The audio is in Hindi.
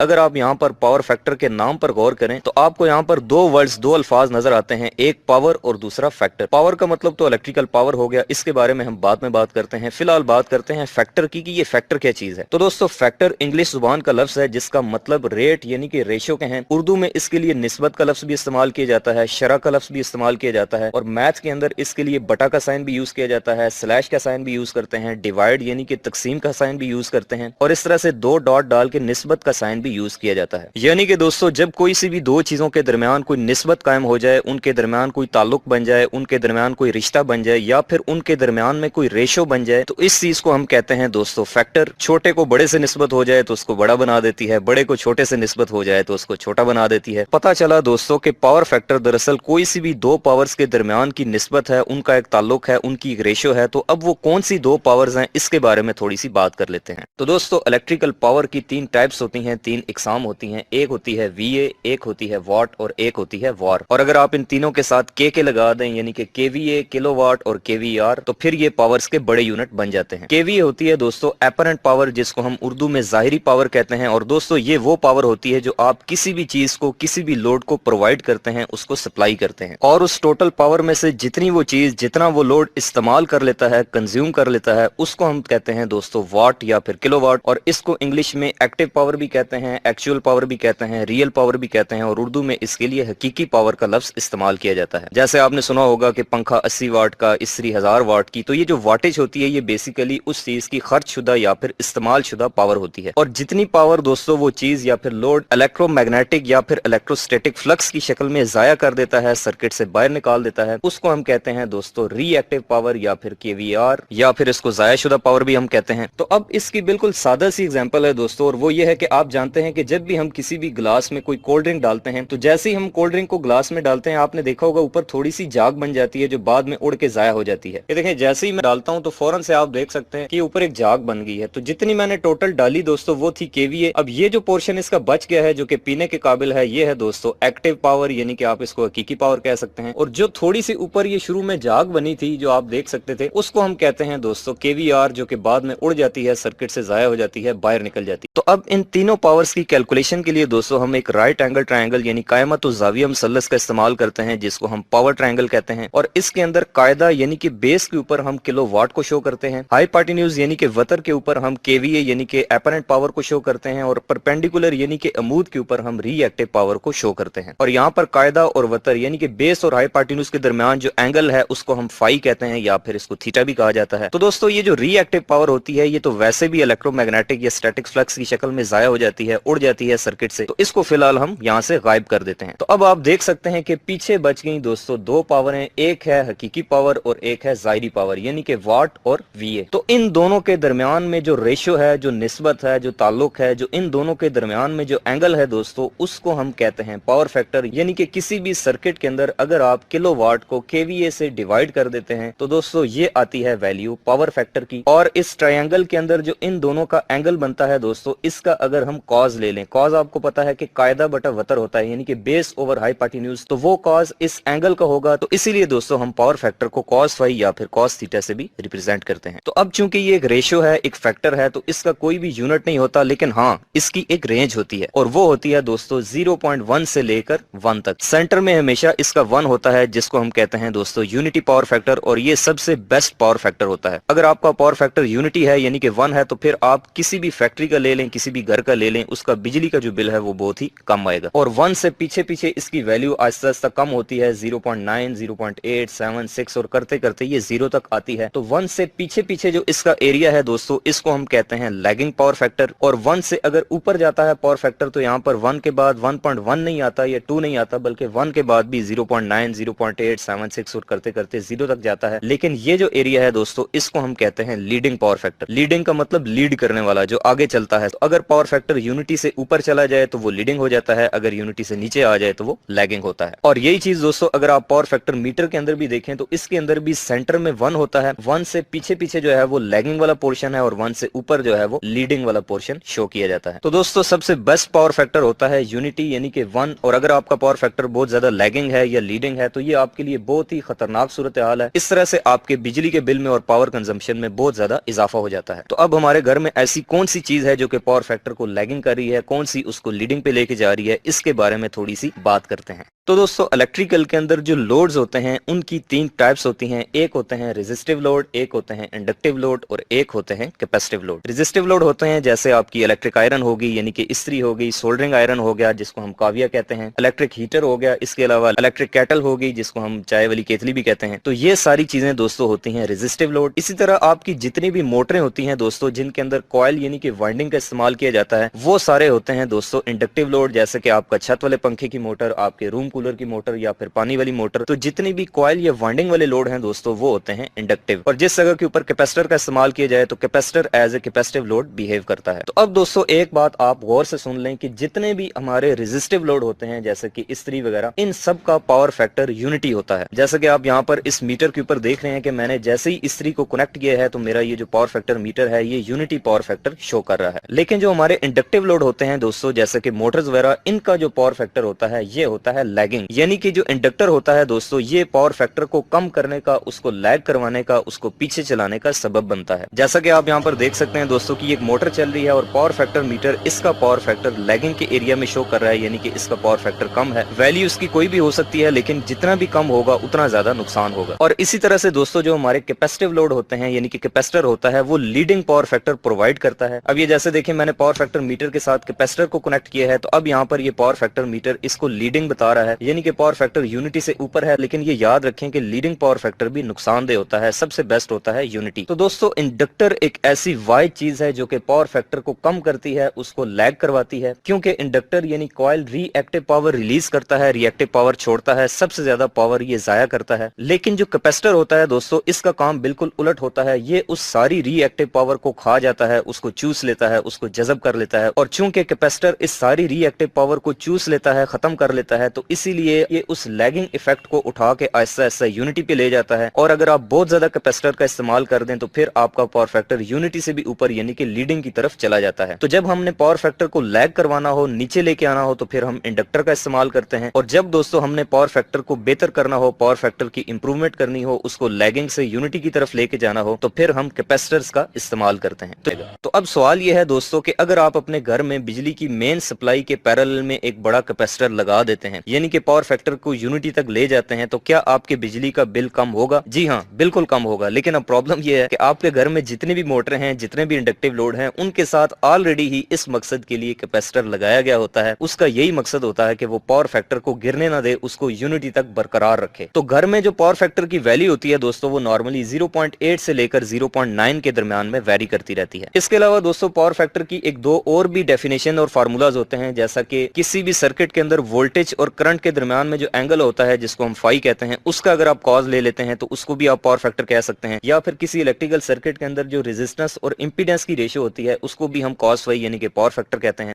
अगर आप यहाँ पर पावर फैक्टर के नाम पर गौर करें तो आपको यहाँ पर दो वर्ड्स, दो अल्फाज नजर आते हैं, एक पावर और दूसरा फैक्टर। पावर का मतलब तो इलेक्ट्रिकल पावर हो गया, इसके बारे में हम बाद में बात करते हैं। फिलहाल बात करते हैं फैक्टर की कि ये फैक्टर क्या चीज है। तो दोस्तों फैक्टर इंग्लिश जुबान का लफ्ज है जिसका मतलब रेट यानी कि रेशो के हैं। उर्दू में इसके लिए निस्बत का लफ्ज भी इस्तेमाल किया जाता है, शरह का लफ्ज भी इस्तेमाल किया जाता है, और मैथ के अंदर इसके लिए बटा का साइन भी यूज किया जाता है, स्लैश का साइन भी यूज करते हैं, डिवाइड यानी कि तकसीम का साइन भी यूज करते हैं, और इस तरह से दो डॉट डाल के निस्बत का साइन भी यूज किया जाता है। यानी कि दोस्तों जब कोई सी भी दो चीजों के दरमियान कोई निस्बत कायम हो जाए, उनके दरमियान कोई ताल्लुक बन जाए, उनके दरमियान कोई रिश्ता बन जाए, या फिर उनके दरमियान में कोई रेशो बन जाए, तो इस चीज को हम कहते हैं दोस्तों फैक्टर। छोटे को बड़े से निस्बत हो जाए तो उसको बड़ा बना देती है, बड़े को छोटे से निस्बत हो जाए तो उसको छोटा बना देती है। पता चला दोस्तों कि पावर फैक्टर दरअसल कोई सी भी दो पावर्स के दरमियान की निस्बत है, उनका एक ताल्लुक है, उनकी एक रेशो है। तो अब वो कौन सी दो पावर्स हैं इसके बारे में थोड़ी सी बात कर लेते हैं। तो दोस्तों इलेक्ट्रिकल पावर की तीन टाइप्स होती हैं, तीन इकसाम होती हैं। एक होती है VA, एक होती है वॉट और एक होती है वार। और अगर आप इन तीनों के साथ के लगा दें यानी कि KVA किलोवाट और KVAR, तो फिर ये पावर्स के बड़े यूनिट बन जाते हैं। KVA होती है दोस्तों एपरेंट पावर, जिसको हम उर्दू में जाहिरी पावर कहते हैं। और दोस्तों ये वो पावर होती है जो आप किसी भी चीज को, किसी भी लोड को प्रोवाइड करते हैं, उसको सप्लाई करते हैं, और उस टोटल पावर में से जितनी वो चीज, जितना वो लोड इस्तेमाल कर लेता है, कंज्यूम कर लेता है, उसको हम कहते हैं दोस्तों वाट या फिर किलोवाट। और इसको इंग्लिश में एक्टिव पावर भी कहते हैं, एक्चुअल पावर भी कहते हैं, रियल पावर भी कहते हैं, और उर्दू में इसके लिए हकीकी पावर का लफ्ज इस्तेमाल किया जाता है। जैसे आपने सुना होगा कि पंखा 80 वाट का, इस्त्री 1000 वाट की। तो ये जो वाटेज होती है ये बेसिकली उस चीज की खर्च शुदा या फिर इस्तेमाल शुदा पावर होती है। और जितनी पावर दोस्तों वो चीज या फिर लोड इलेक्ट्रोमैग्नेटिक या फिर इलेक्ट्रोस्टैटिक फ्लक्स की शक्ल में जाया कर देता है, सर्किट से बाहर निकाल देता है, उसको हम कहते हैं दोस्तों रिएक्टिव पावर या फिर KVAR, या फिर इसको जाया शुदा पावर भी हम कहते हैं। तो अब इसकी बिल्कुल सादा सी एग्जांपल है दोस्तों, और वो ये है कि आप जानते हैं कि जब भी हम किसी भी ग्लास में कोई कोल्ड ड्रिंक डालते हैं, तो जैसे ही हम कोल्ड ड्रिंक को ग्लास में डालते हैं, आपने देखा होगा ऊपर थोड़ी सी जाग बन जाती है जो बाद में उड़ के जाया हो जाती है। ये देखें, जैसे ही मैं डालता हूं तो फौरन से आप देख सकते हैं कि ऊपर एक जाग बन गई है। तो जितनी मैंने टोटल डाली दोस्तों वो थी KVA। अब ये जो पोर्शन इसका बच गया है जो कि पीने के काबिल है, ये है दोस्तों एक्टिव पावर, यानी कि आप इसको हकीकी पावर कह सकते हैं। और जो थोड़ी सी ऊपर ये शुरू में जाग बनी थी जो आप देख सकते थे, उसको हम कहते हैं दोस्तों KVAR, जो कि बाद में उड़ जाती है, सर्किट से जाया हो जाती है, बाहर निकल जाती है। तो अब इन तीनों पावर्स की कैलकुलेशन के लिए दोस्तों हम एक राइट एंगल ट्रायंगल यानी कायमत और जाविया मुसल्लस का इस्तेमाल करते हैं, जिसको हम पावर ट्रायंगल कहते हैं। और इसके अंदर कायदा यानी कि बेस के ऊपर हम किलोवाट को शो करते हैं, हाइपार्टिन्यूज यानी कि वतर के ऊपर हम KVA यानी कि एपरेंट पावर को शो करते हैं, और परपेंडिकुलर यानी कि अमूद के ऊपर हम रिएक्टिव पावर को शो करते हैं। और यहाँ पर कायदा और वतर यानी कि बेस और हाइपार्टिन्यूज के दरमियान जो एंगल है उसको हम फाई कहते हैं, या फिर इसको थीटा भी कहा जाता है। तो दोस्तों ये जो रिएक्टिव पावर होती है ये तो वैसे भी इलेक्ट्रोमैग्नेटिक या स्टैटिक फ्लक्स की शक्ल में जाया हो जाती है, उड़ जाती है सर्किट से, तो इसको फिलहाल हम यहाँ से गायब कर देते हैं। तो अब आप देख सकते हैं कि पीछे बच गई दोस्तों दो पावर हैं, एक है हकीकी पावर और एक है जाहिरी पावर यानी कि वाट और VA। तो इन दोनों के दरमियान में जो रेशो है, जो निस्बत है, जो ताल्लुक है, जो इन दोनों के दरमियान में जो एंगल है दोस्तों, उसको हम कहते हैं पावर फैक्टर। यानी कि किसी भी सर्किट के अंदर अगर आप किलोवाट को KVA से डिवाइड कर देते हैं तो दोस्तों ये आती है वैल्यू पावर फैक्टर की। और इस ट्रायंगल के अंदर जो इन दोनों का एंगल बनता है दोस्तों, इसका अगर हम कॉज ले लें, कॉज आपको पता है कि कायदा बटा वतर होता है, यानी कि बेस ओवर हाइपार्टिन्यूज, तो वो कॉज इस एंगल का होगा। तो इसीलिए दोस्तों हम पावर फैक्टर को cos फाई या फिर cos थीटा से भी रिप्रेजेंट करते हैं। तो अब चूंकि ये एक रेशियो है, एक फैक्टर है, तो इसका कोई भी यूनिट नहीं होता, लेकिन हाँ इसकी एक रेंज होती है, और वो होती है दोस्तों 0.1 से लेकर 1 तक। सेंटर में हमेशा इसका 1 होता है, जिसको हम कहते हैं दोस्तों यूनिटी पावर फैक्टर, और ये सबसे बेस्ट पावर फैक्टर होता है। अगर आपका पावर फैक्टर यूनिटी है यानी कि 1 है, तो फिर आप किसी भी फैक्ट्री का ले लें, किसी भी घर का ले लें, उसका बिजली का जो बिल है वो बहुत ही कम आएगा। और 1 से पीछे पीछे इसकी वैल्यू आहिस्ता आहिस्ता कम होती है, 0.9, 0.8, 7, 6 और करते करते ये 0 तक आती है। तो 1 से पीछे पीछे जो इसका एरिया है दोस्तों, इसको हम कहते हैं लैगिंग पावर फैक्टर। और 1 से अगर ऊपर जाता है पावर फैक्टर, तो यहाँ पर 1 के बाद 1.1 नहीं आता या 2 नहीं आता, बल्कि 1 के बाद भी 0.9, 0.8, 7, 6 और करते करते 0 तक जाता है। लेकिन ये जो एरिया है दोस्तों, इसको हम कहते हैं लीडिंग पावर फैक्टर। लीडिंग का मतलब लीड करने वाला, जो आगे चलता है। तो अगर पावर फैक्टर यूनिटी से ऊपर चला जाए तो वो लीडिंग हो जाता है, अगर यूनिटी से नीचे आ जाए तो वो लैगिंग होता है। और यही चीज दोस्तों अगर आप पावर फैक्टर मीटर के अंदर भी देखें तो इसके अंदर भी सेंटर में 1 होता है, 1 से पीछे पीछे जो है वो लैगिंग वाला पोर्शन है, और 1 से ऊपर जो है वो लीडिंग वाला पोर्शन शो किया जाता है। तो दोस्तों सबसे बेस्ट पावर फैक्टर होता है यूनिटी यानी कि 1। और अगर आपका पावर फैक्टर बहुत ज्यादा लैगिंग है या लीडिंग है तो ये आपके लिए बहुत ही खतरनाक सूरत हाल है। इस तरह से आपके बिजली के बिल में और पावर कंजम्पशन में बहुत ज्यादा इजाफा हो जाता है। तो अब हमारे घर में ऐसी कौन सी चीज है जो कि पावर फैक्टर को लैगिंग कर कर रही है, कौन सी उसको लीडिंग पे लेके जा रही है, इसके बारे में थोड़ी सी बात करते हैं। तो दोस्तों इलेक्ट्रिकल के अंदर जो लोड्स होते हैं उनकी 3 टाइप्स होती हैं। एक होते हैं रेजिस्टिव लोड, एक होते हैं इंडक्टिव लोड और एक होते हैं कैपेसिटिव लोड। रेजिस्टिव लोड होते हैं जैसे आपकी इलेक्ट्रिक आयरन होगी, यानी कि इस्त्री हो गई, सोल्डरिंग आयरन हो गया जिसको हम काविया कहते हैं, इलेक्ट्रिक हीटर हो गया, इसके अलावा इलेक्ट्रिक केटल होगी जिसको हम चाय वाली केतली भी कहते हैं। तो ये सारी चीजें दोस्तों होती हैं रेजिस्टिव लोड। इसी तरह आपकी जितनी भी मोटरें होती हैं दोस्तों जिनके अंदर कॉइल यानी कि वाइंडिंग का इस्तेमाल किया जाता है, वो सारे होते हैं दोस्तों इंडक्टिव लोड। जैसे कि आपका छत वाले पंखे की मोटर, आपके रूम कूलर की मोटर या फिर पानी वाली मोटर, तो जितनी भी कॉइल या वाइंडिंग वाले लोड हैं दोस्तों वो होते हैं इंडक्टिव। और जिस जगह के ऊपर कैपेसिटर का इस्तेमाल किया जाए तो capacitor as a capacitive load behave करता है। तो अब दोस्तों एक बात आप गौर से सुन लें कि जितने भी हमारे रेजिस्टिव लोड होते हैं जैसे कि इस्त्री वगैरह, इन सब का पावर फैक्टर यूनिटी होता है। जैसे कि आप यहाँ पर इस मीटर के ऊपर देख रहे हैं कि मैंने जैसे ही इस्त्री को कनेक्ट किया है तो मेरा ये जो पावर फैक्टर मीटर है ये यूनिटी पावर फैक्टर शो कर रहा है। लेकिन जो हमारे इंडक्टिव लोड होते हैं दोस्तों जैसे कि मोटर्स वगैरह, इनका जो पावर फैक्टर होता है ये होता है लैगिंग। यानी कि जो इंडक्टर होता है दोस्तों ये पावर फैक्टर को कम करने का, उसको लैग करवाने का, उसको पीछे चलाने का सबब बनता है। जैसा कि आप यहाँ पर देख सकते हैं दोस्तों की एक मोटर चल रही है और पावर फैक्टर मीटर इसका पावर फैक्टर लैगिंग के एरिया में शो कर रहा है, यानी कि इसका पावर फैक्टर कम है। वैल्यू इसकी कोई भी हो सकती है लेकिन जितना भी कम होगा उतना ज्यादा नुकसान होगा। और इसी तरह से दोस्तों जो हमारे कैपेसिटिव लोड होते हैं यानी कि कैपेसिटर होता है वो लीडिंग पावर फैक्टर प्रोवाइड करता है। अब ये जैसे देखिए मैंने पावर फैक्टर मीटर के साथ कैपेसिटर को कनेक्ट किया है तो अब यहाँ पर ये पावर फैक्टर मीटर इसको लीडिंग बता रहा है, यानी कि पावर फैक्टर यूनिटी से ऊपर है। लेकिन ये याद रखें कि लीडिंग पावर फैक्टर भी नुकसानदेह होता है, सबसे बेस्ट होता है यूनिटी। तो दोस्तों इंडक्टर एक ऐसी वाइड चीज है जो कि पावर फैक्टर को कम करती है, उसको लैग करवाती है, क्योंकि इंडक्टर यानी कॉइल रिएक्टिव पावर रिलीज करता है, रिएक्टिव पावर छोड़ता है, सबसे ज्यादा पावर ये जाया करता है। लेकिन जो कैपेसिटर होता है दोस्तों इसका काम बिल्कुल उलट होता है, ये उस सारी रिएक्टिव पावर को खा जाता है, उसको चूस लेता है, उसको जज़ब कर लेता है। और चूंकि कैपेसिटर इस सारी रिएक्टिव पावर को चूस लेता है, खत्म कर लेता है, तो इसीलिए ये उस लैगिंग इफेक्ट को उठा के ऐसा ऐसा यूनिटी पे ले जाता है। और अगर आप बहुत ज्यादा कैपेसिटर का इस्तेमाल कर दें तो फिर आपका पावर फैक्टर यूनिटी से भी ऊपर यानी कि लीडिंग की तरफ चला जाता है। तो जब हमने पावर फैक्टर को लैग करवाना हो, नीचे लेके आना हो, तो फिर हम इंडक्टर का इस्तेमाल करते हैं। और जब दोस्तों हमने पावर फैक्टर को बेहतर करना हो, पावर फैक्टर की इंप्रूवमेंट करनी हो, उसको लैगिंग से यूनिटी की तरफ लेके जाना हो, तो फिर हम कैपेसिटर्स का इस्तेमाल करते हैं। तो अब सवाल यह है दोस्तों कि अगर आप अपने घर में बिजली की मेन सप्लाई के पैरेलल में एक बड़ा कैपेसिटर लगा देते हैं यानी कि पावर फैक्टर को यूनिटी तक ले जाते हैं, तो क्या आपके बिजली का बिल कम होगा? जी हाँ, बिल्कुल कम होगा। लेकिन अब प्रॉब्लम यह है कि आपके घर में जितनी भी मोटरें हैं, जितने भी इंडक्टिव लोड हैं, उनके साथ ऑलरेडी ही इस मकसद के लिए कैपेसिटर लगाया गया होता है। उसका यही मकसद होता है कि वो पावर फैक्टर को गिरने ना दे, उसको यूनिटी तक बरकरार रखे। तो घर में जो पावर फैक्टर की वैल्यू होती है दोस्तों वो नॉर्मली 0.8 से लेकर 0.9 के दरमियान में वेरी करती रहती है। इसके अलावा दोस्तों पावर फैक्टर की एक दो और भी डेफिनेशन और फार्मूलाज होते हैं, जैसा कि किसी भी सर्किट के अंदर वोल्टेज और करंट के दरमियान में जो एंगल होता है जिसको हम फाई कहते हैं, उसका अगर आप कॉज ले लेते हैं तो उसको भी आप पावर फैक्टर कह सकते हैं। या फिर किसी इलेक्ट्रिकल सर्किट के अंदर जो रेजिस्टेंस और इंपीडेंस की रेशियो होती है उसको भी हम कॉस फाई यानी कि पावर फैक्टर कहते हैं।